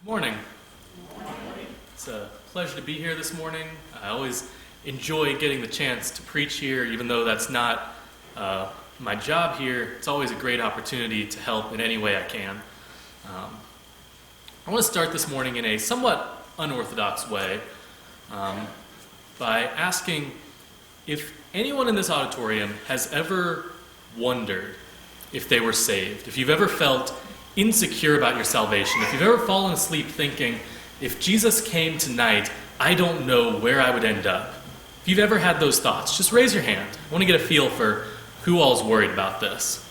Good morning. It's a pleasure to be here this morning. I always enjoy getting the chance to preach here, even though that's not my job here. It's always a great opportunity to help in any way I can. I want to start this morning in a somewhat unorthodox way by asking if anyone in this auditorium has ever wondered if they were saved, if you've ever felt insecure about your salvation, if you've ever fallen asleep thinking, if Jesus came tonight, I don't know where I would end up. If you've ever had those thoughts, just raise your hand. I want to get a feel for who all's worried about this.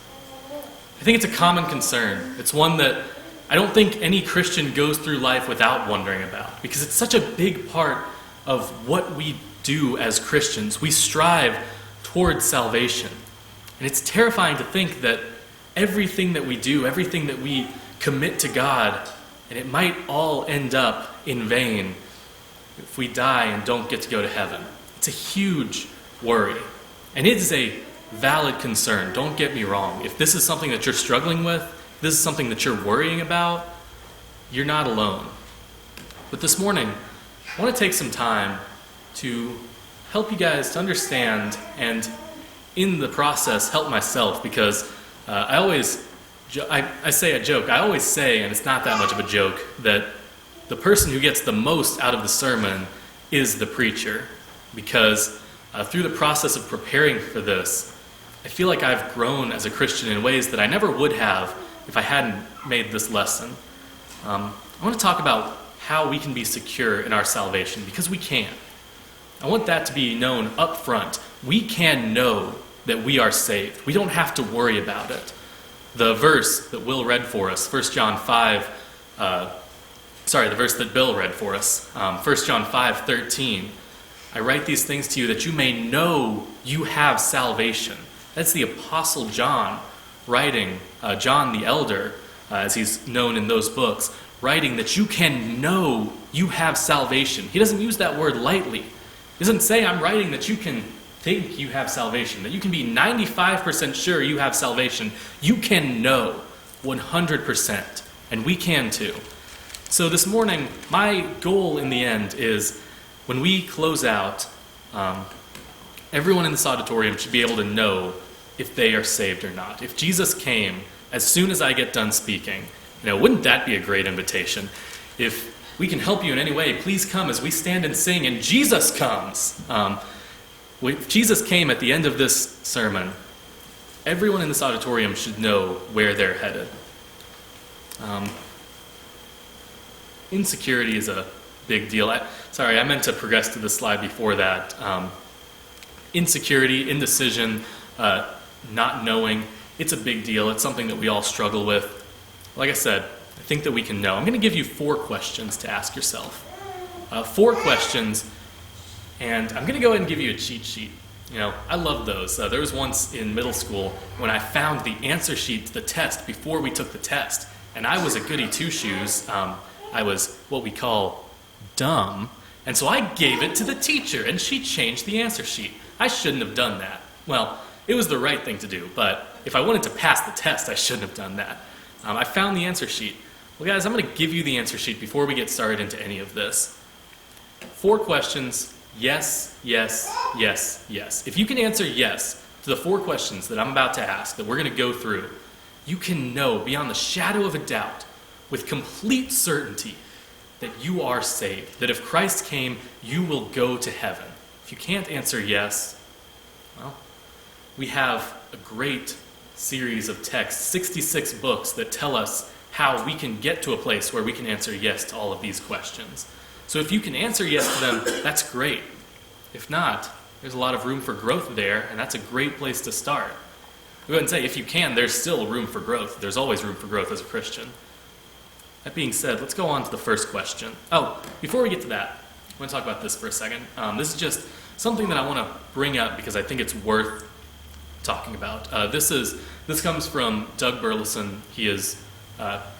I think it's a common concern. It's one that I don't think any Christian goes through life without wondering about, because it's such a big part of what we do as Christians. We strive towards salvation. And it's terrifying to think that everything that we do, everything that we commit to God, and it might all end up in vain if we die and don't get to go to heaven. It's a huge worry. And it is a valid concern. Don't get me wrong. If this is something that you're struggling with, if this is something that you're worrying about, you're not alone. But this morning, I want to take some time to help you guys to understand and in the process help myself, because I say a joke. I always say, and it's not that much of a joke, that the person who gets the most out of the sermon is the preacher. Because through the process of preparing for this, I feel like I've grown as a Christian in ways that I never would have if I hadn't made this lesson. I want to talk about how we can be secure in our salvation, because we can. I want that to be known up front. We can know that we are saved. We don't have to worry about it. The verse that Will read for us, 1 John 5, the verse that Bill read for us, 1 John 5:13. I write these things to you that you may know you have salvation. That's the Apostle John writing, John the Elder, as he's known in those books, writing that you can know you have salvation. He doesn't use that word lightly. He doesn't say, I'm writing that you can think you have salvation, that you can be 95% sure you have salvation. You can know 100%, and we can too. So this morning, my goal in the end is when we close out, everyone in this auditorium should be able to know if they are saved or not. If Jesus came as soon as I get done speaking, wouldn't that be a great invitation? If we can help you in any way, please come as we stand and sing, and Jesus comes. If Jesus came at the end of this sermon, everyone in this auditorium should know where they're headed. Insecurity is a big deal. I meant to progress to the slide before that. Insecurity, indecision, not knowing, it's a big deal. It's something that we all struggle with. Like I said, I think that we can know. I'm going to give you 4 questions to ask yourself. 4 questions. And I'm going to go ahead and give you a cheat sheet. I love those. There was once in middle school when I found the answer sheet to the test before we took the test. And I was a goody two-shoes. I was what we call dumb. And so I gave it to the teacher, and she changed the answer sheet. I shouldn't have done that. Well, it was the right thing to do, but if I wanted to pass the test, I shouldn't have done that. I found the answer sheet. Well, guys, I'm going to give you the answer sheet before we get started into any of this. 4 questions. Yes, yes, yes, yes. If you can answer yes to the 4 questions that I'm about to ask, that we're going to go through, you can know beyond the shadow of a doubt, with complete certainty, that you are saved. That if Christ came, you will go to heaven. If you can't answer yes, well, we have a great series of texts, 66 books that tell us how we can get to a place where we can answer yes to all of these questions. So if you can answer yes to them, that's great. If not, there's a lot of room for growth there, and that's a great place to start. I'll go ahead and say, if you can, there's still room for growth. There's always room for growth as a Christian. That being said, let's go on to the first question. Oh, before we get to that, I want to talk about this for a second. This is just something that I want to bring up because I think it's worth talking about. This comes from Doug Burleson. He is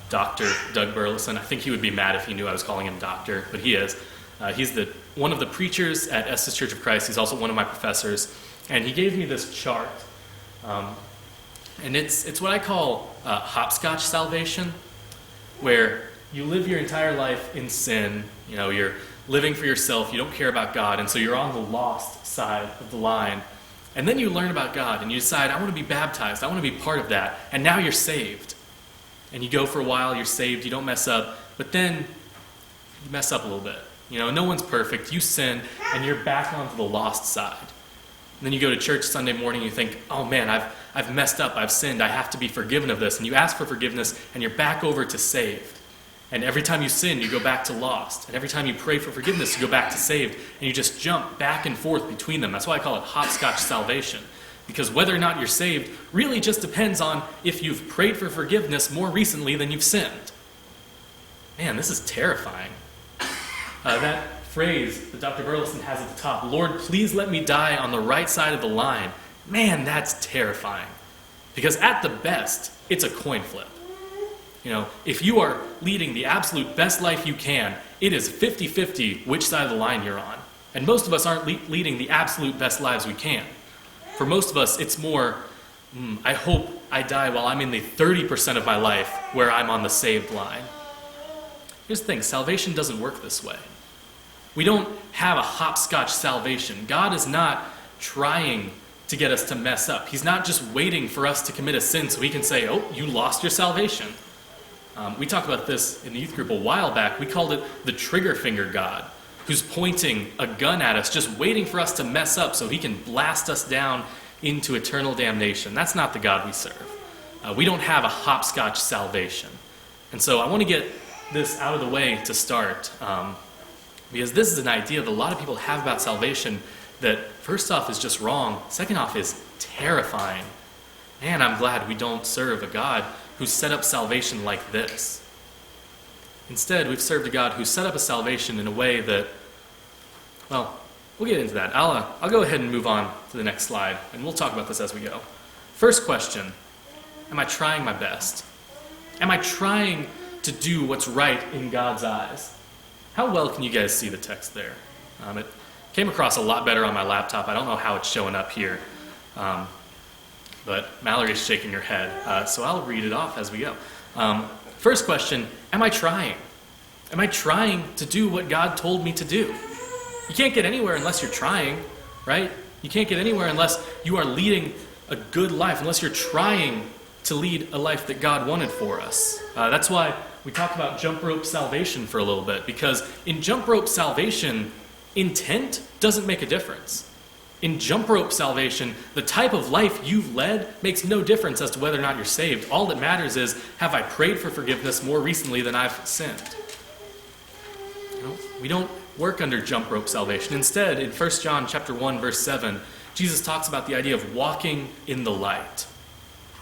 Dr. Doug Burleson. I think he would be mad if he knew I was calling him doctor, but he is. He's one of the preachers at Estes Church of Christ. He's also one of my professors. And he gave me this chart. And it's what I call hopscotch salvation, where you live your entire life in sin, you're living for yourself, you don't care about God, and so you're on the lost side of the line. And then you learn about God and you decide, I want to be baptized, I want to be part of that, and now you're saved. And you go for a while, you're saved, you don't mess up, but then you mess up a little bit. No one's perfect, you sin, and you're back onto the lost side. And then you go to church Sunday morning, you think, oh man, I've messed up, I've sinned, I have to be forgiven of this. And you ask for forgiveness, and you're back over to saved. And every time you sin, you go back to lost. And every time you pray for forgiveness, you go back to saved. And you just jump back and forth between them. That's why I call it hopscotch salvation. Because whether or not you're saved really just depends on if you've prayed for forgiveness more recently than you've sinned. Man, this is terrifying. That phrase that Dr. Burleson has at the top, Lord, please let me die on the right side of the line. Man, that's terrifying. Because at the best, it's a coin flip. If you are leading the absolute best life you can, it is 50-50 which side of the line you're on. And most of us aren't leading the absolute best lives we can. For most of us, it's more, I hope I die while I'm in the 30% of my life where I'm on the saved line. Here's the thing, salvation doesn't work this way. We don't have a hopscotch salvation. God is not trying to get us to mess up. He's not just waiting for us to commit a sin so he can say, oh, you lost your salvation. We talked about this in the youth group a while back. We called it the trigger finger God, who's pointing a gun at us, just waiting for us to mess up so he can blast us down into eternal damnation. That's not the God we serve. We don't have a hopscotch salvation. And so I want to get this out of the way to start, because this is an idea that a lot of people have about salvation that, first off, is just wrong. Second off, is terrifying. Man, I'm glad we don't serve a God who set up salvation like this. Instead, we've served a God who set up a salvation in a way that, well, we'll get into that. I'll go ahead and move on to the next slide, and we'll talk about this as we go. First question, am I trying my best? Am I trying to do what's right in God's eyes? How well can you guys see the text there? It came across a lot better on my laptop. I don't know how it's showing up here. But Mallory's shaking her head, so I'll read it off as we go. First question, am I trying? Am I trying to do what God told me to do? You can't get anywhere unless you're trying, right? You can't get anywhere unless you are leading a good life, unless you're trying to lead a life that God wanted for us. That's why we talked about jump rope salvation for a little bit, because in jump rope salvation, intent doesn't make a difference. In jump rope salvation, the type of life you've led makes no difference as to whether or not you're saved. All that matters is, have I prayed for forgiveness more recently than I've sinned? We don't work under jump rope salvation. Instead, in 1 John chapter 1, verse 7, Jesus talks about the idea of walking in the light.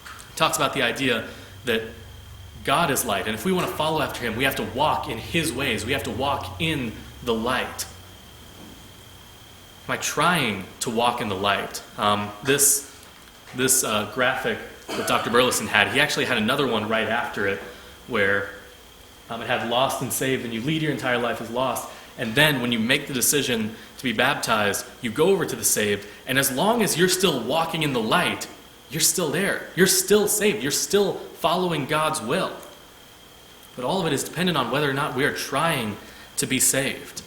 He talks about the idea that God is light, and if we want to follow after him, we have to walk in his ways. We have to walk in the light. Am I trying to walk in the light? This graphic that Dr. Burleson had, he actually had another one right after it where it had lost and saved, and you lead your entire life as lost. And then when you make the decision to be baptized, you go over to the saved, and as long as you're still walking in the light, you're still there. You're still saved. You're still following God's will. But all of it is dependent on whether or not we are trying to be saved.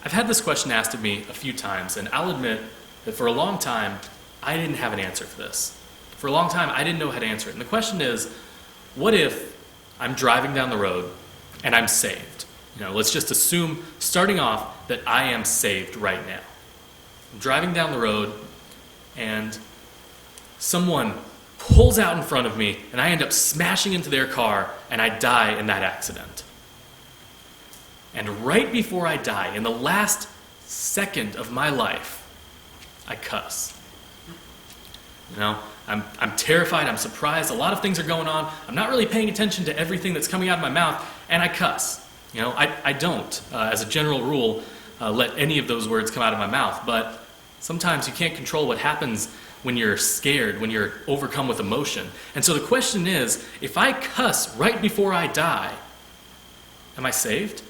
I've had this question asked of me a few times, and I'll admit that for a long time, I didn't have an answer for this. For a long time, I didn't know how to answer it. And the question is, what if I'm driving down the road and I'm saved? Let's just assume, starting off, that I am saved right now. I'm driving down the road, and someone pulls out in front of me, and I end up smashing into their car, and I die in that accident. And right before I die, in the last second of my life, I cuss. I'm terrified, I'm surprised, a lot of things are going on, I'm not really paying attention to everything that's coming out of my mouth, and I cuss. I don't, as a general rule, let any of those words come out of my mouth, but sometimes you can't control what happens when you're scared, when you're overcome with emotion. And so the question is, if I cuss right before I die, am I saved?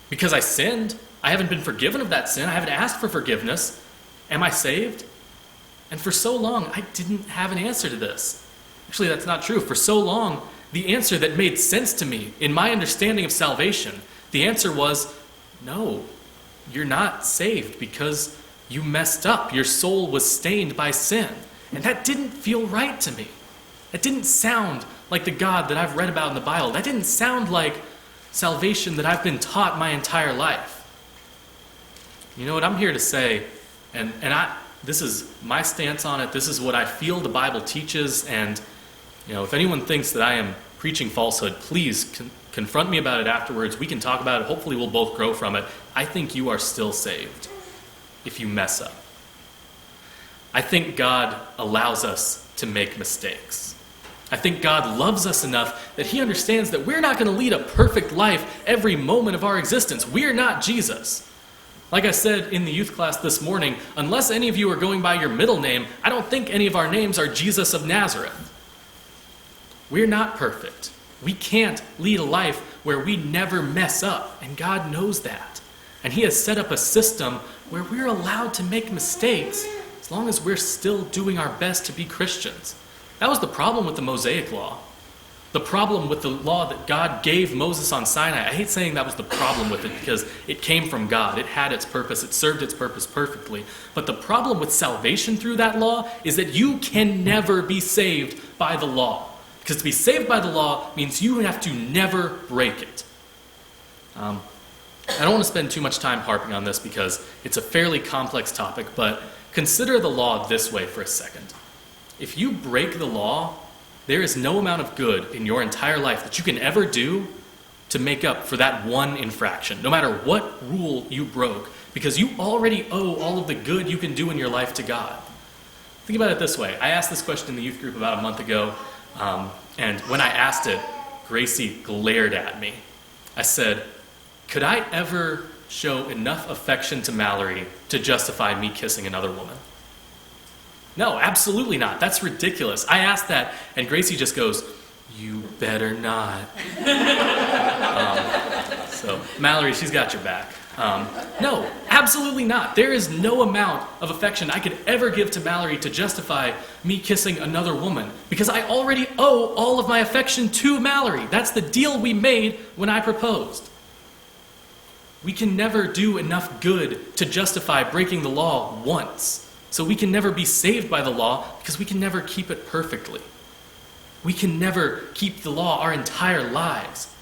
Because I sinned, I haven't been forgiven of that sin, I haven't asked for forgiveness. Am I saved? And for so long, I didn't have an answer to this. Actually, that's not true. For so long, the answer that made sense to me in my understanding of salvation, the answer was, no, you're not saved because you messed up. Your soul was stained by sin. And that didn't feel right to me. That didn't sound like the God that I've read about in the Bible. That didn't sound like salvation that I've been taught my entire life. You know what I'm here to say, and this is my stance on it. This is what I feel the Bible teaches. And if anyone thinks that I am preaching falsehood, please confront me about it afterwards. We can talk about it. Hopefully we'll both grow from it. I think you are still saved if you mess up. I think God allows us to make mistakes. I think God loves us enough that he understands that we're not going to lead a perfect life every moment of our existence. We're not Jesus. Like I said in the youth class this morning, unless any of you are going by your middle name, I don't think any of our names are Jesus of Nazareth. We're not perfect. We can't lead a life where we never mess up, and God knows that. And he has set up a system where we're allowed to make mistakes as long as we're still doing our best to be Christians. That was the problem with the Mosaic Law. The problem with the law that God gave Moses on Sinai. I hate saying that was the problem with it because it came from God. It had its purpose. It served its purpose perfectly. But the problem with salvation through that law is that you can never be saved by the law. Because to be saved by the law means you have to never break it. I don't want to spend too much time harping on this because it's a fairly complex topic, but consider the law this way for a second. If you break the law, there is no amount of good in your entire life that you can ever do to make up for that one infraction, no matter what rule you broke, because you already owe all of the good you can do in your life to God. Think about it this way. I asked this question in the youth group about a month ago, and when I asked it, Gracie glared at me. I said, could I ever show enough affection to Mallory to justify me kissing another woman? No, absolutely not. That's ridiculous. I asked that, and Gracie just goes, you better not. So, Mallory, she's got your back. No, absolutely not. There is no amount of affection I could ever give to Mallory to justify me kissing another woman, because I already owe all of my affection to Mallory. That's the deal we made when I proposed. We can never do enough good to justify breaking the law once. So we can never be saved by the law because we can never keep it perfectly. We can never keep the law our entire lives.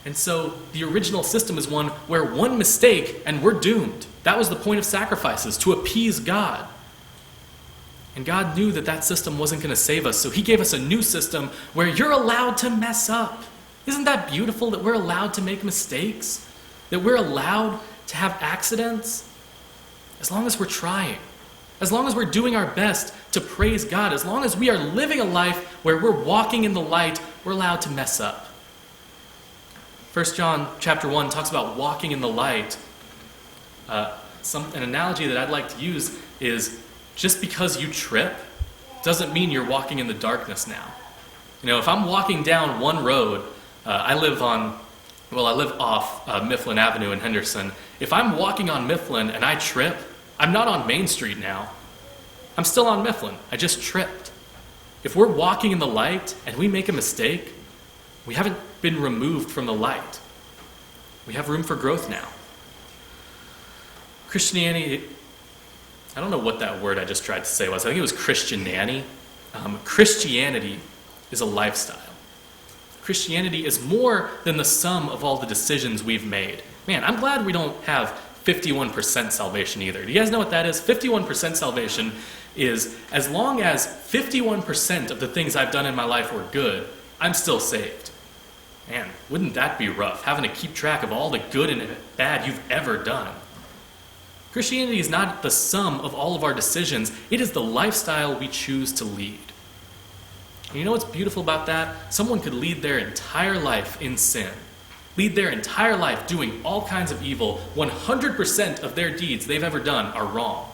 And so the original system is one where one mistake and we're doomed. That was the point of sacrifices, to appease God. And God knew that that system wasn't going to save us, so he gave us a new system where you're allowed to mess up. Isn't that beautiful that we're allowed to make mistakes? That we're allowed to have accidents? As long as we're trying. As long as we're doing our best to praise God, as long as we are living a life where we're walking in the light, we're allowed to mess up. 1 John chapter 1 talks about walking in the light. An analogy that I'd like to use is just because you trip doesn't mean you're walking in the darkness now. If I'm walking down one road, I live off Mifflin Avenue in Henderson. If I'm walking on Mifflin and I trip, I'm not on Main Street now. I'm still on Mifflin. I just tripped. If we're walking in the light and we make a mistake, we haven't been removed from the light. We have room for growth now. Christianity, I don't know what that word I just tried to say was. I think it was Christianity. Christianity is a lifestyle. Christianity is more than the sum of all the decisions we've made. Man, I'm glad we don't have 51% salvation either. Do you guys know what that is? 51% salvation is as long as 51% of the things I've done in my life were good, I'm still saved. Man, wouldn't that be rough, having to keep track of all the good and bad you've ever done? Christianity is not the sum of all of our decisions. It is the lifestyle we choose to lead. And you know what's beautiful about that? Someone could lead their entire life in sin. Lead their entire life doing all kinds of evil. 100% of their deeds they've ever done are wrong.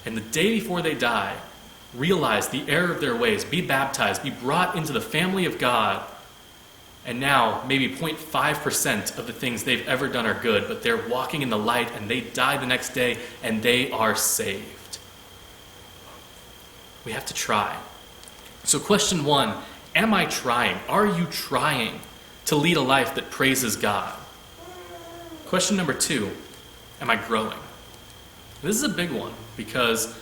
And the day before they die, realize the error of their ways, be baptized, be brought into the family of God, and now maybe 0.5% of the things they've ever done are good, but they're walking in the light and they die the next day and they are saved. We have to try. So question 1, am I trying? Are you trying to lead a life that praises God? Question number 2, am I growing? This is a big one because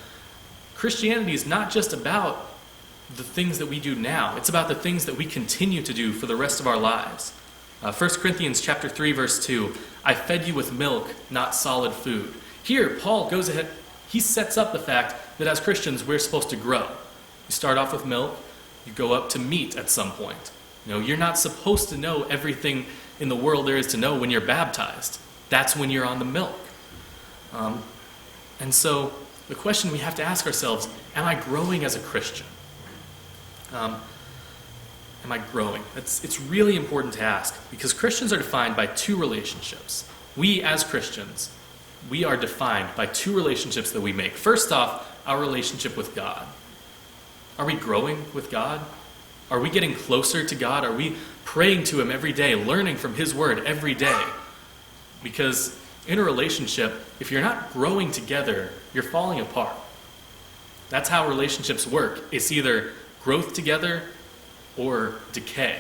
Christianity is not just about the things that we do now. It's about the things that we continue to do for the rest of our lives. 1 Corinthians chapter 3, verse 2, I fed you with milk, not solid food. Here, Paul goes ahead, he sets up the fact that as Christians, we're supposed to grow. You start off with milk, you go up to meat at some point. You're not supposed to know everything in the world there is to know when you're baptized. That's when you're on the milk. And so the question we have to ask ourselves, am I growing as a Christian? Am I growing? It's really important to ask because Christians are defined by 2 relationships. We as Christians, we are defined by 2 relationships that we make. First off, our relationship with God. Are we growing with God? Are we getting closer to God? Are we praying to Him every day, learning from His Word every day? Because in a relationship, if you're not growing together, you're falling apart. That's how relationships work. It's either growth together or decay.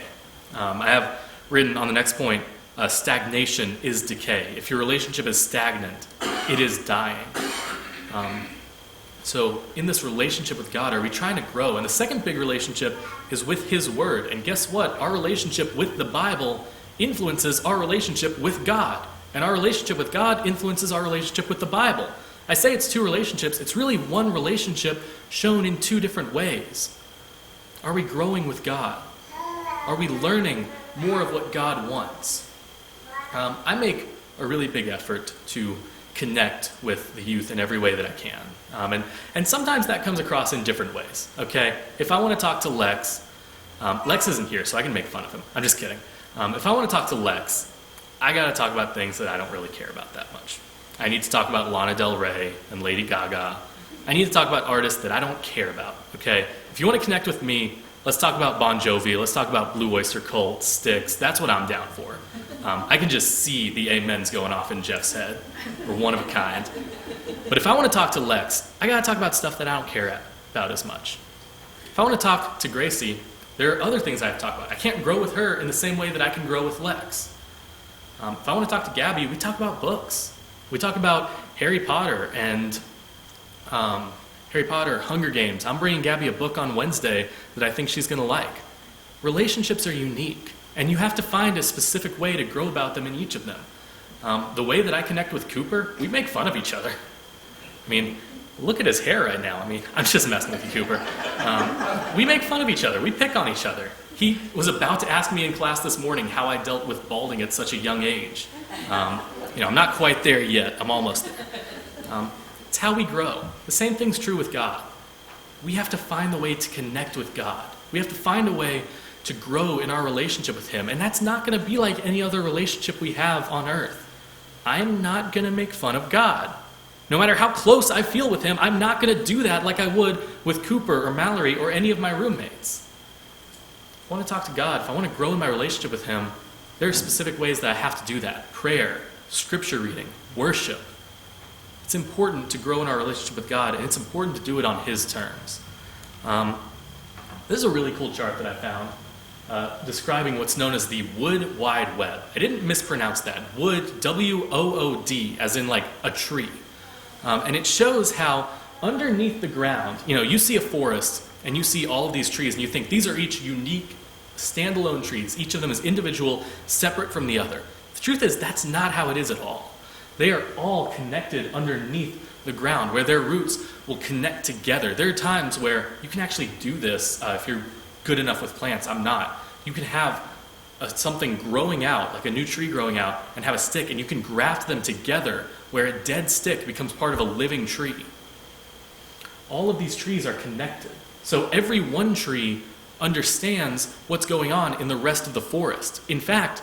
I have written on the next point, stagnation is decay. If your relationship is stagnant, it is dying. So in this relationship with God, are we trying to grow? And the second big relationship is with His Word. And guess what? Our relationship with the Bible influences our relationship with God. And our relationship with God influences our relationship with the Bible. I say it's 2 relationships. It's really one relationship shown in 2 different ways. Are we growing with God? Are we learning more of what God wants? I make a really big effort to connect with the youth in every way that I can. And sometimes that comes across in different ways, okay? If I want to talk to Lex, Lex isn't here, so I can make fun of him. I'm just kidding. If I want to talk to Lex, I got to talk about things that I don't really care about that much. I need to talk about Lana Del Rey and Lady Gaga. I need to talk about artists that I don't care about, okay? If you want to connect with me, let's talk about Bon Jovi, let's talk about Blue Oyster Cult, Styx, that's what I'm down for. I can just see the amens going off in Jeff's head. We're one of a kind. But if I want to talk to Lex, I got to talk about stuff that I don't care about as much. If I want to talk to Gracie, there are other things I have to talk about. I can't grow with her in the same way that I can grow with Lex. If I want to talk to Gabby, we talk about books. We talk about Harry Potter and Hunger Games. I'm bringing Gabby a book on Wednesday that I think she's going to like. Relationships are unique, and you have to find a specific way to grow about them in each of them. The way that I connect with Cooper, we make fun of each other. I mean, look at his hair right now. I mean, I'm just messing with you, Cooper. We make fun of each other. We pick on each other. He was about to ask me in class this morning how I dealt with balding at such a young age. I'm not quite there yet. I'm almost there. It's how we grow. The same thing's true with God. We have to find the way to connect with God. We have to find a way to grow in our relationship with Him. And that's not going to be like any other relationship we have on earth. I'm not going to make fun of God. No matter how close I feel with Him, I'm not going to do that like I would with Cooper or Mallory or any of my roommates. If I want to talk to God, if I want to grow in my relationship with Him, there are specific ways that I have to do that. Prayer, scripture reading, worship. It's important to grow in our relationship with God, and it's important to do it on His terms. This is a really cool chart that I found describing what's known as the Wood Wide Web. I didn't mispronounce that. Wood, W-O-O-D, as in like a tree. And it shows how underneath the ground, you see a forest, and you see all of these trees, and you think these are each unique, standalone trees. Each of them is individual, separate from the other. The truth is, that's not how it is at all. They are all connected underneath the ground, where their roots will connect together. There are times where you can actually do this if you're good enough with plants. I'm not. You can have something growing out, like a new tree growing out, and have a stick, and you can graft them together, where a dead stick becomes part of a living tree. All of these trees are connected. So every one tree understands what's going on in the rest of the forest. In fact,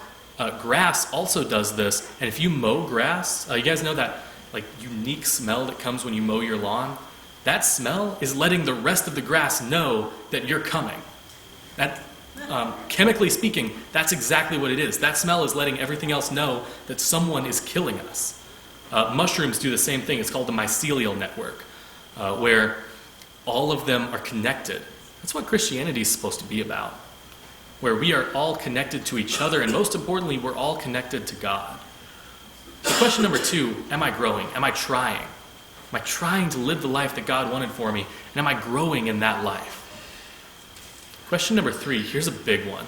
grass also does this, and if you mow grass, you guys know that like unique smell that comes when you mow your lawn? That smell is letting the rest of the grass know that you're coming. That, chemically speaking, that's exactly what it is. That smell is letting everything else know that someone is killing us. Mushrooms do the same thing. It's called the mycelial network, where all of them are connected. That's what Christianity is supposed to be about. where we are all connected to each other, and most importantly, we're all connected to God. So question number 2, am I growing? Am I trying? Am I trying to live the life that God wanted for me? And am I growing in that life? Question number 3, here's a big one.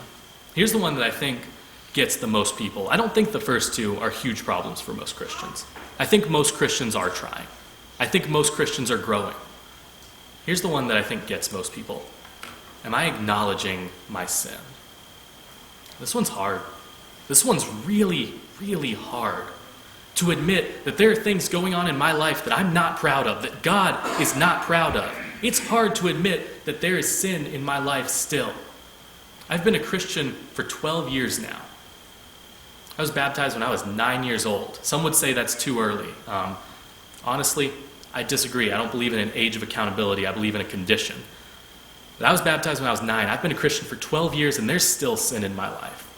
Here's the one that I think gets the most people. I don't think the first 2 are huge problems for most Christians. I think most Christians are trying. I think most Christians are growing. Here's the one that I think gets most people. Am I acknowledging my sin? This one's hard. This one's really, really hard. To admit that there are things going on in my life that I'm not proud of, that God is not proud of. It's hard to admit that there is sin in my life still. I've been a Christian for 12 years now. I was baptized when I was 9 years old. Some would say that's too early. Honestly, I disagree. I don't believe in an age of accountability. I believe in a condition. But I was baptized when I was 9. I've been a Christian for 12 years, and there's still sin in my life.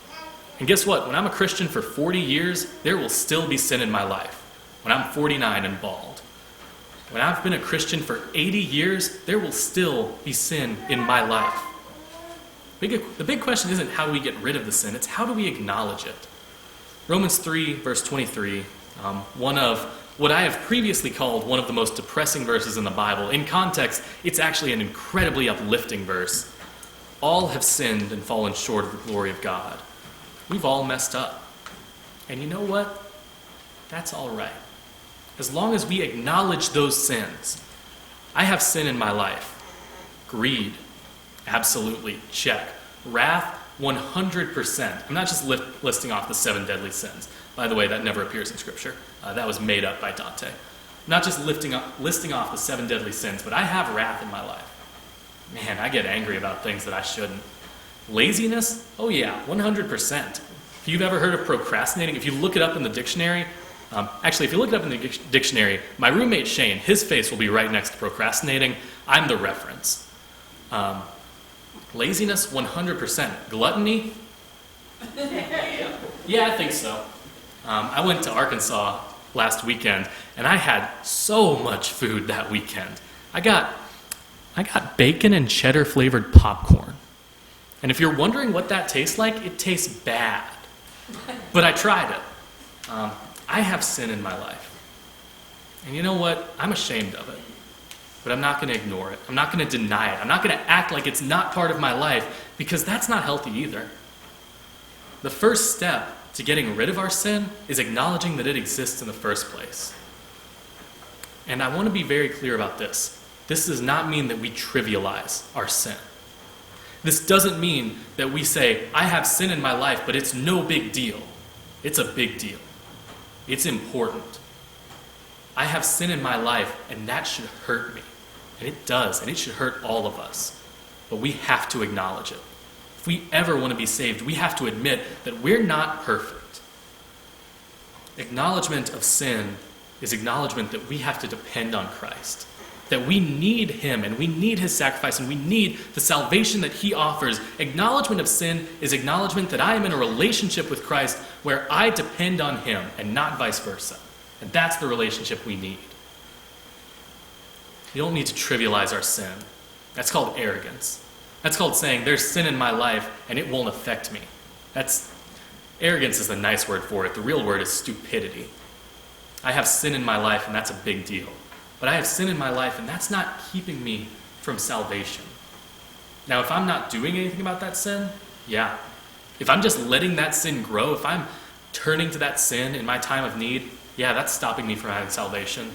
And guess what? When I'm a Christian for 40 years, there will still be sin in my life. When I'm 49 and bald. When I've been a Christian for 80 years, there will still be sin in my life. The big question isn't how do we get rid of the sin, it's how do we acknowledge it. Romans 3, verse 23, one of what I have previously called one of the most depressing verses in the Bible. In context, it's actually an incredibly uplifting verse. All have sinned and fallen short of the glory of God. We've all messed up. And you know what? That's all right. As long as we acknowledge those sins. I have sin in my life. Greed, absolutely, check. Wrath, 100%. I'm not just listing off the 7 deadly sins. By the way, that never appears in Scripture. That was made up by Dante. I'm not just listing off the 7 deadly sins, but I have wrath in my life. Man, I get angry about things that I shouldn't. Laziness? Oh yeah, 100%. If you've ever heard of procrastinating, if you look it up in the dictionary, if you look it up in the dictionary, my roommate Shane, his face will be right next to procrastinating. I'm the reference. Laziness, 100%. Gluttony? Yeah, I think so. I went to Arkansas last weekend, and I had so much food that weekend. I got bacon and cheddar flavored popcorn. And if you're wondering what that tastes like, it tastes bad. But I tried it. I have sin in my life. And you know what? I'm ashamed of it. But I'm not going to ignore it. I'm not going to deny it. I'm not going to act like it's not part of my life, because that's not healthy either. The first step to getting rid of our sin is acknowledging that it exists in the first place. And I want to be very clear about this. This does not mean that we trivialize our sin. This doesn't mean that we say, I have sin in my life, but it's no big deal. It's a big deal. It's important. I have sin in my life, and that should hurt me. And it does, and it should hurt all of us. But we have to acknowledge it. If we ever want to be saved, we have to admit that we're not perfect. Acknowledgement of sin is acknowledgement that we have to depend on Christ. That we need Him, and we need His sacrifice, and we need the salvation that He offers. Acknowledgement of sin is acknowledgement that I am in a relationship with Christ where I depend on Him and not vice versa. And that's the relationship we need. You don't need to trivialize our sin. That's called arrogance. That's called saying there's sin in my life and it won't affect me. Arrogance is a nice word for it. The real word is stupidity. I have sin in my life and that's a big deal. But I have sin in my life, and that's not keeping me from salvation. Now, if I'm not doing anything about that sin, yeah. If I'm just letting that sin grow, if I'm turning to that sin in my time of need, yeah, that's stopping me from having salvation.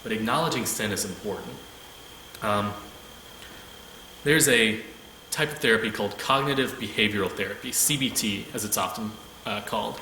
But acknowledging sin is important. There's a type of therapy called cognitive behavioral therapy, CBT, as it's often called.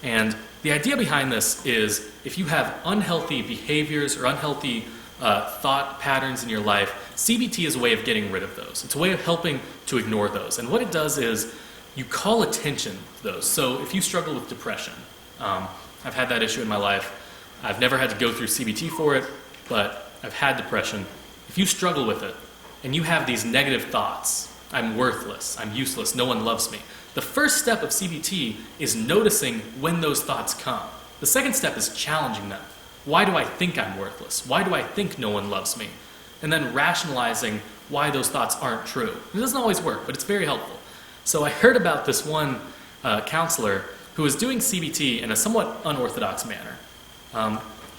And the idea behind this is if you have unhealthy behaviors or unhealthy thought patterns in your life, CBT is a way of getting rid of those. It's a way of helping to ignore those. And what it does is you call attention to those. So if you struggle with depression, I've had that issue in my life. I've never had to go through CBT for it, but I've had depression. If you struggle with it and you have these negative thoughts, I'm worthless, I'm useless, no one loves me. The first step of CBT is noticing when those thoughts come. The second step is challenging them. Why do I think I'm worthless? Why do I think no one loves me? And then rationalizing why those thoughts aren't true. It doesn't always work, but it's very helpful. So I heard about this one counselor who was doing CBT in a somewhat unorthodox manner.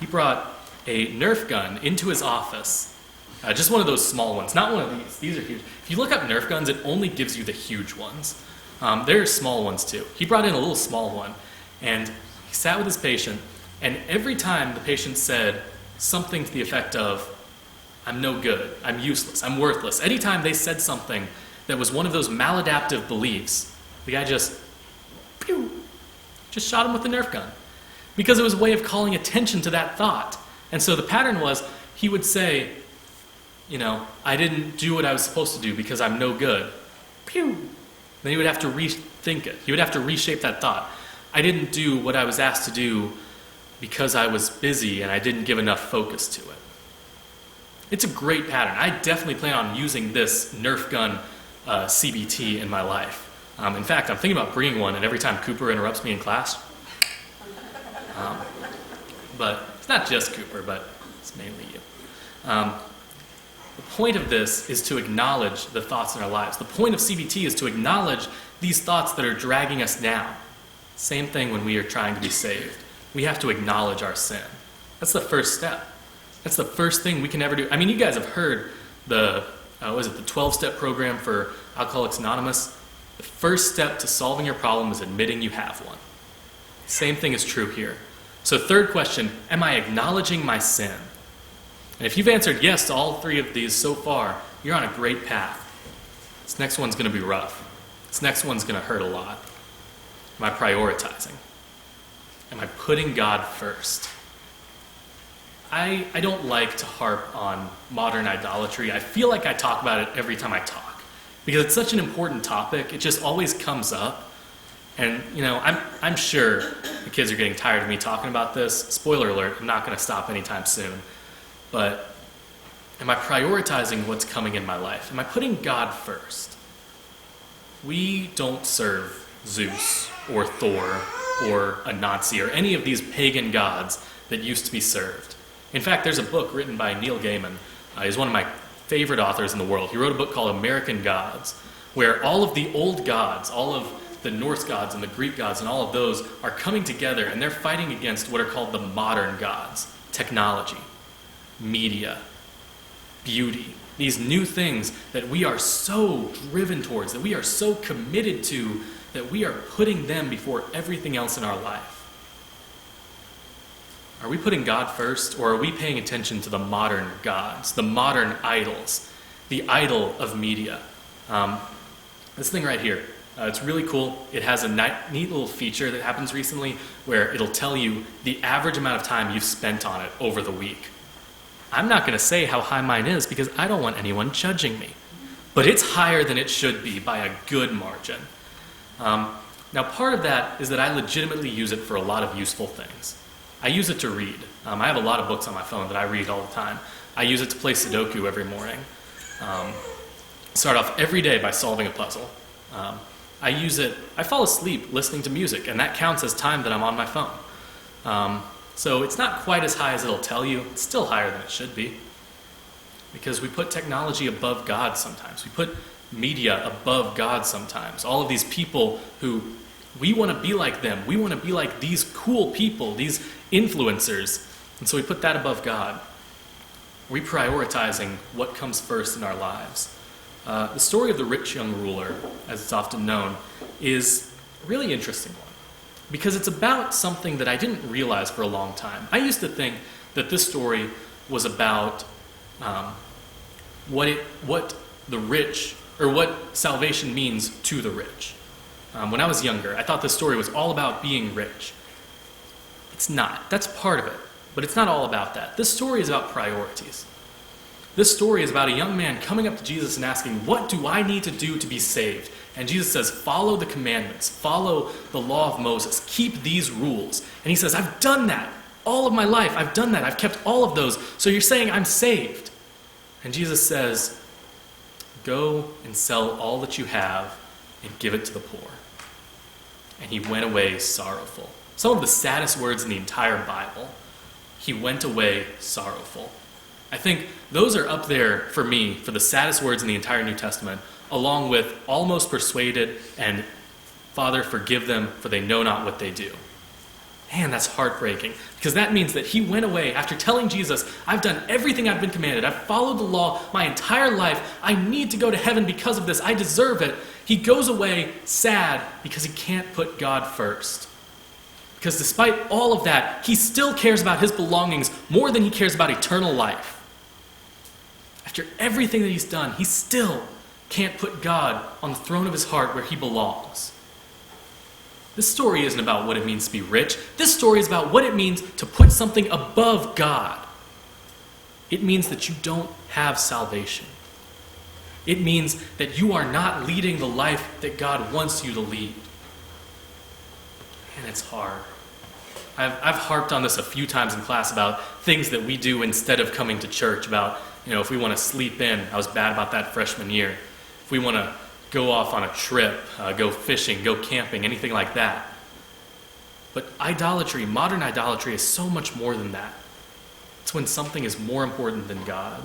He brought a Nerf gun into his office, just one of those small ones, not one of these. These are huge. If you look up Nerf guns, it only gives you the huge ones. There are small ones too. He brought in a little small one, and he sat with his patient, and every time the patient said something to the effect of, "I'm no good, I'm useless, I'm worthless," anytime they said something that was one of those maladaptive beliefs, the guy just shot him with the Nerf gun. Because it was a way of calling attention to that thought. And so the pattern was, he would say, "I didn't do what I was supposed to do because I'm no good." Pew! Then he would have to rethink it. He would have to reshape that thought. "I didn't do what I was asked to do because I was busy and I didn't give enough focus to it." It's a great pattern. I definitely plan on using this Nerf gun CBT in my life. In fact, I'm thinking about bringing one, and every time Cooper interrupts me in class. But it's not just Cooper, but it's mainly you. The point of this is to acknowledge the thoughts in our lives. The point of CBT is to acknowledge these thoughts that are dragging us down. Same thing when we are trying to be saved. We have to acknowledge our sin. That's the first step. That's the first thing we can ever do. I mean, you guys have heard the 12-step program for Alcoholics Anonymous. The first step to solving your problem is admitting you have one. Same thing is true here. So third question, am I acknowledging my sin? And if you've answered yes to all three of these so far, you're on a great path. This next one's going to be rough. This next one's going to hurt a lot. Am I prioritizing? Am I putting God first? I don't like to harp on modern idolatry. I feel like I talk about it every time I talk. Because it's such an important topic, it just always comes up. And, I'm sure the kids are getting tired of me talking about this. Spoiler alert, I'm not going to stop anytime soon. But am I prioritizing what's coming in my life? Am I putting God first? We don't serve Zeus or Thor or a Nazi or any of these pagan gods that used to be served. In fact, there's a book written by Neil Gaiman. He's one of my favorite authors in the world. He wrote a book called American Gods, where all of the old gods, all of the Norse gods and the Greek gods and all of those are coming together, and they're fighting against what are called the modern gods. Technology, media, beauty, these new things that we are so driven towards, that we are so committed to, that we are putting them before everything else in our life. Are we putting God first, or are we paying attention to the modern gods, the modern idols, the idol of media? This thing right here, it's really cool. It has a neat little feature that happens recently where it'll tell you the average amount of time you've spent on it over the week. I'm not going to say how high mine is because I don't want anyone judging me. But it's higher than it should be by a good margin. Now, part of that is that I legitimately use it for a lot of useful things. I use it to read. I have a lot of books on my phone that I read all the time. I use it to play Sudoku every morning. Start off every day by solving a puzzle. I fall asleep listening to music, and that counts as time that I'm on my phone. So it's not quite as high as it'll tell you. It's still higher than it should be. Because we put technology above God sometimes. We put media above God sometimes. All of these people who we want to be like them. We want to be like these cool people, these influencers. And so we put that above God. Are we prioritizing what comes first in our lives? The story of the rich young ruler, as it's often known, is a really interesting one. Because it's about something that I didn't realize for a long time. I used to think that this story was about what the rich, or what salvation means to the rich. When I was younger, I thought this story was all about being rich. It's not. That's part of it. But it's not all about that. This story is about priorities. This story is about a young man coming up to Jesus and asking, what do I need to do to be saved? And Jesus says, follow the commandments. Follow the law of Moses. Keep these rules. And he says, I've done that. All of my life, I've done that. I've kept all of those. So you're saying I'm saved. And Jesus says, go and sell all that you have and give it to the poor. And he went away sorrowful. Some of the saddest words in the entire Bible. He went away sorrowful. I think those are up there for me for the saddest words in the entire New Testament, along with almost persuaded and Father, forgive them, for they know not what they do. Man, that's heartbreaking, because that means that he went away after telling Jesus, I've done everything I've been commanded. I've followed the law my entire life. I need to go to heaven because of this. I deserve it. He goes away sad because he can't put God first. Because despite all of that, he still cares about his belongings more than he cares about eternal life. After everything that he's done, he still can't put God on the throne of his heart where he belongs. This story isn't about what it means to be rich. This story is about what it means to put something above God. It means that you don't have salvation. It means that you are not leading the life that God wants you to lead. And it's hard. I've harped on this a few times in class about things that we do instead of coming to church, about, if we want to sleep in. I was bad about that freshman year. If we want to go off on a trip, go fishing, go camping, anything like that. But idolatry, modern idolatry, is so much more than that. It's when something is more important than God.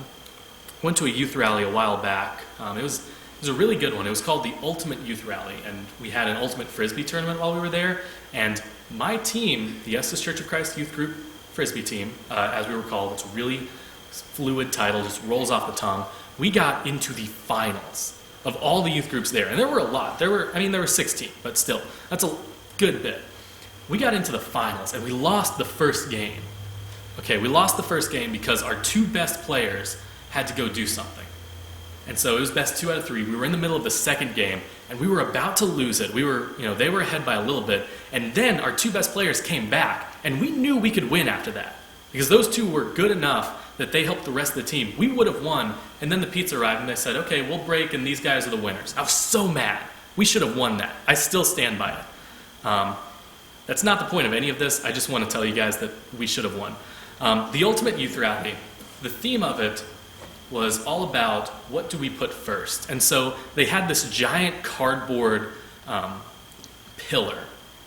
I went to a youth rally a while back. It was a really good one. It was called the Ultimate Youth Rally, and we had an Ultimate Frisbee tournament while we were there. And my team, the Estes Church of Christ Youth Group Frisbee team, as we were called, it's a really fluid title, just rolls off the tongue. We got into the finals of all the youth groups there. And there were a lot. There were 16, but still, that's a good bit. We got into the finals, and we lost the first game. Okay, we lost the first game because our two best players had to go do something. And so it was best 2 out of 3. We were in the middle of the second game, and we were about to lose it. They were ahead by a little bit, and then our two best players came back, and we knew we could win after that. Because those two were good enough that they helped the rest of the team. We would have won, and then the pizza arrived, and they said, okay, we'll break, and these guys are the winners. I was so mad. We should have won that. I still stand by it. That's not the point of any of this. I just want to tell you guys that we should have won. The Ultimate Youth Rally, the theme of it was all about what do we put first. And so they had this giant cardboard pillar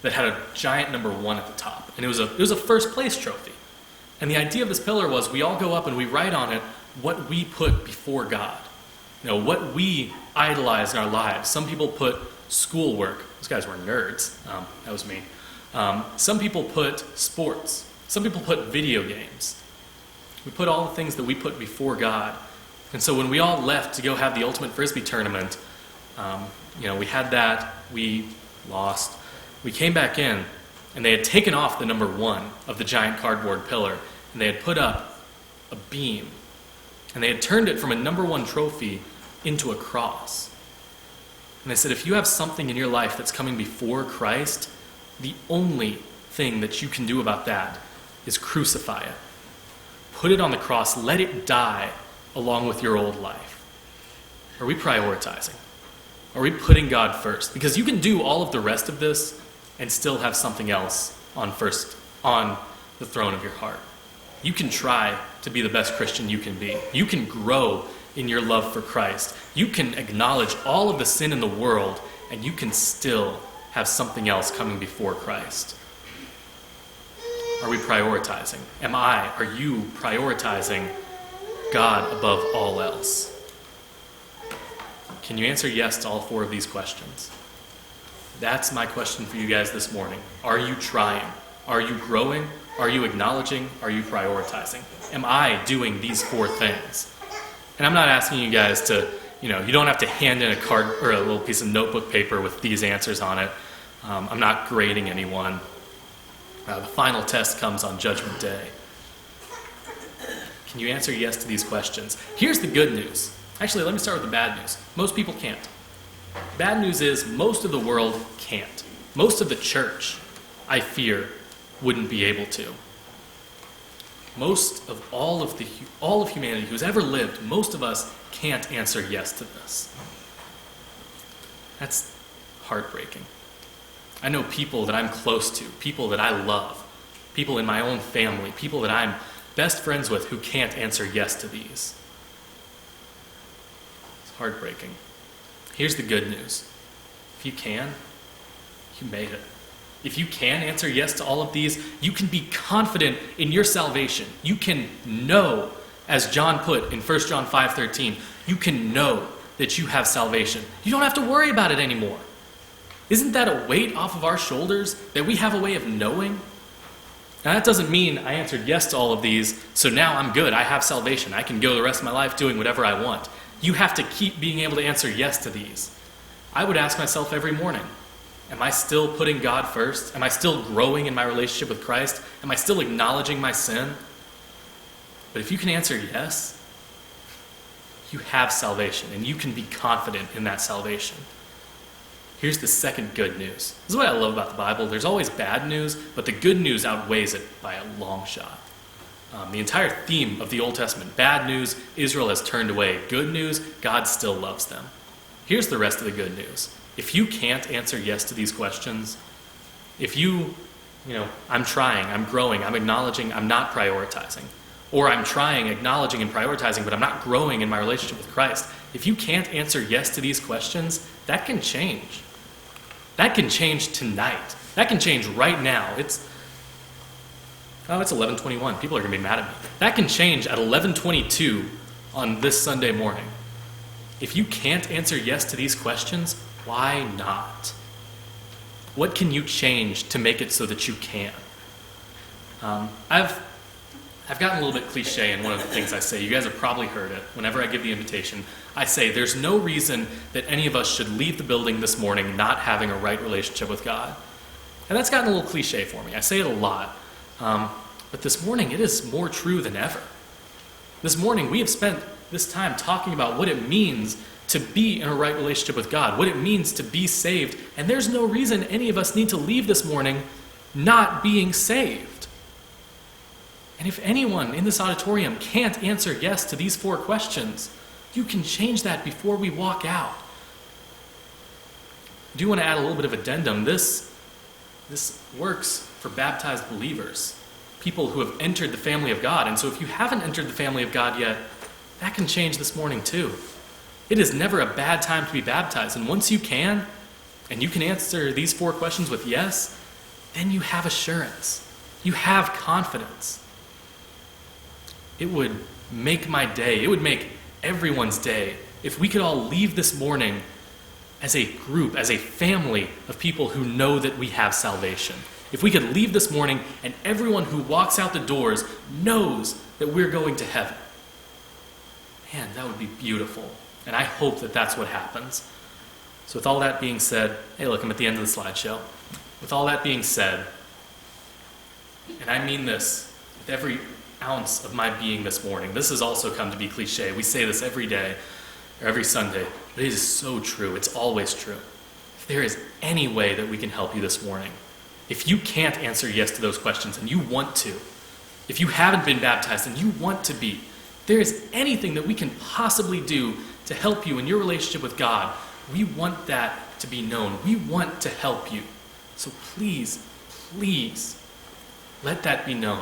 that had a giant number 1 at the top. And it was a first place trophy. And the idea of this pillar was we all go up and we write on it what we put before God. What we idolize in our lives. Some people put schoolwork. Those guys were nerds. That was me. Some people put sports. Some people put video games. We put all the things that we put before God. And so when we all left to go have the Ultimate Frisbee tournament, we had that. We lost. We came back in, and they had taken off the number 1 of the giant cardboard pillar, and they had put up a beam, and they had turned it from a number 1 trophy into a cross. And they said, if you have something in your life that's coming before Christ, the only thing that you can do about that is crucify it. Put it on the cross. Let it die along with your old life. Are we prioritizing? Are we putting God first? Because you can do all of the rest of this and still have something else on the throne of your heart. You can try to be the best Christian you can be. You can grow in your love for Christ. You can acknowledge all of the sin in the world, and you can still have something else coming before Christ. Are we prioritizing? Are you prioritizing God above all else? Can you answer yes to all 4 of these questions? That's my question for you guys this morning. Are you trying? Are you growing? Are you acknowledging? Are you prioritizing? Am I doing these 4 things? And I'm not asking you guys to, you don't have to hand in a card or a little piece of notebook paper with these answers on it. I'm not grading anyone. The final test comes on Judgment Day. Can you answer yes to these questions? Here's the good news. Actually, let me start with the bad news. Most people can't. Bad news is most of the world can't. Most of the church, I fear, wouldn't be able to. Most of all of humanity who's ever lived, most of us can't answer yes to this. That's heartbreaking. I know people that I'm close to, people that I love, people in my own family, people that I'm best friends with who can't answer yes to these. It's heartbreaking. Here's the good news. If you can, you made it. If you can answer yes to all of these, you can be confident in your salvation. You can know, as John put in 1 John 5:13, you can know that you have salvation. You don't have to worry about it anymore. Isn't that a weight off of our shoulders that we have a way of knowing? Now that doesn't mean I answered yes to all of these, so now I'm good, I have salvation, I can go the rest of my life doing whatever I want. You have to keep being able to answer yes to these. I would ask myself every morning, am I still putting God first? Am I still growing in my relationship with Christ? Am I still acknowledging my sin? But if you can answer yes, you have salvation, and you can be confident in that salvation. Here's the second good news. This is what I love about the Bible. There's always bad news, but the good news outweighs it by a long shot. The entire theme of the Old Testament, bad news, Israel has turned away. Good news, God still loves them. Here's the rest of the good news. If you can't answer yes to these questions, if I'm trying, I'm growing, I'm acknowledging, I'm not prioritizing, or I'm trying, acknowledging, and prioritizing, but I'm not growing in my relationship with Christ, if you can't answer yes to these questions, that can change. That can change tonight. That can change right now. It's 11:21. People are going to be mad at me. That can change at 11:22 on this Sunday morning. If you can't answer yes to these questions, why not? What can you change to make it so that you can? I've gotten a little bit cliche in one of the things I say. You guys have probably heard it. Whenever I give the invitation, I say there's no reason that any of us should leave the building this morning not having a right relationship with God. And that's gotten a little cliche for me. I say it a lot. But this morning, it is more true than ever. This morning, we have spent this time talking about what it means to be in a right relationship with God, what it means to be saved. And there's no reason any of us need to leave this morning not being saved. And if anyone in this auditorium can't answer yes to these 4 questions, you can change that before we walk out. I do want to add a little bit of addendum. This works for baptized believers, people who have entered the family of God. And so if you haven't entered the family of God yet, that can change this morning too. It is never a bad time to be baptized. And once you can, and you can answer these 4 questions with yes, then you have assurance. You have confidence. It would make my day, it would make everyone's day if we could all leave this morning as a group, as a family of people who know that we have salvation. If we could leave this morning and everyone who walks out the doors knows that we're going to heaven. Man, that would be beautiful. And I hope that that's what happens. So with all that being said, hey look, I'm at the end of the slideshow. With all that being said, and I mean this with every ounce of my being this morning, this has also come to be cliche. We say this every day or every Sunday, but it is so true. It's always true. If there is any way that we can help you this morning, if you can't answer yes to those questions and you want to, if you haven't been baptized and you want to be, if there is anything that we can possibly do to help you in your relationship with God, we want that to be known. We want to help you. So please, please, let that be known.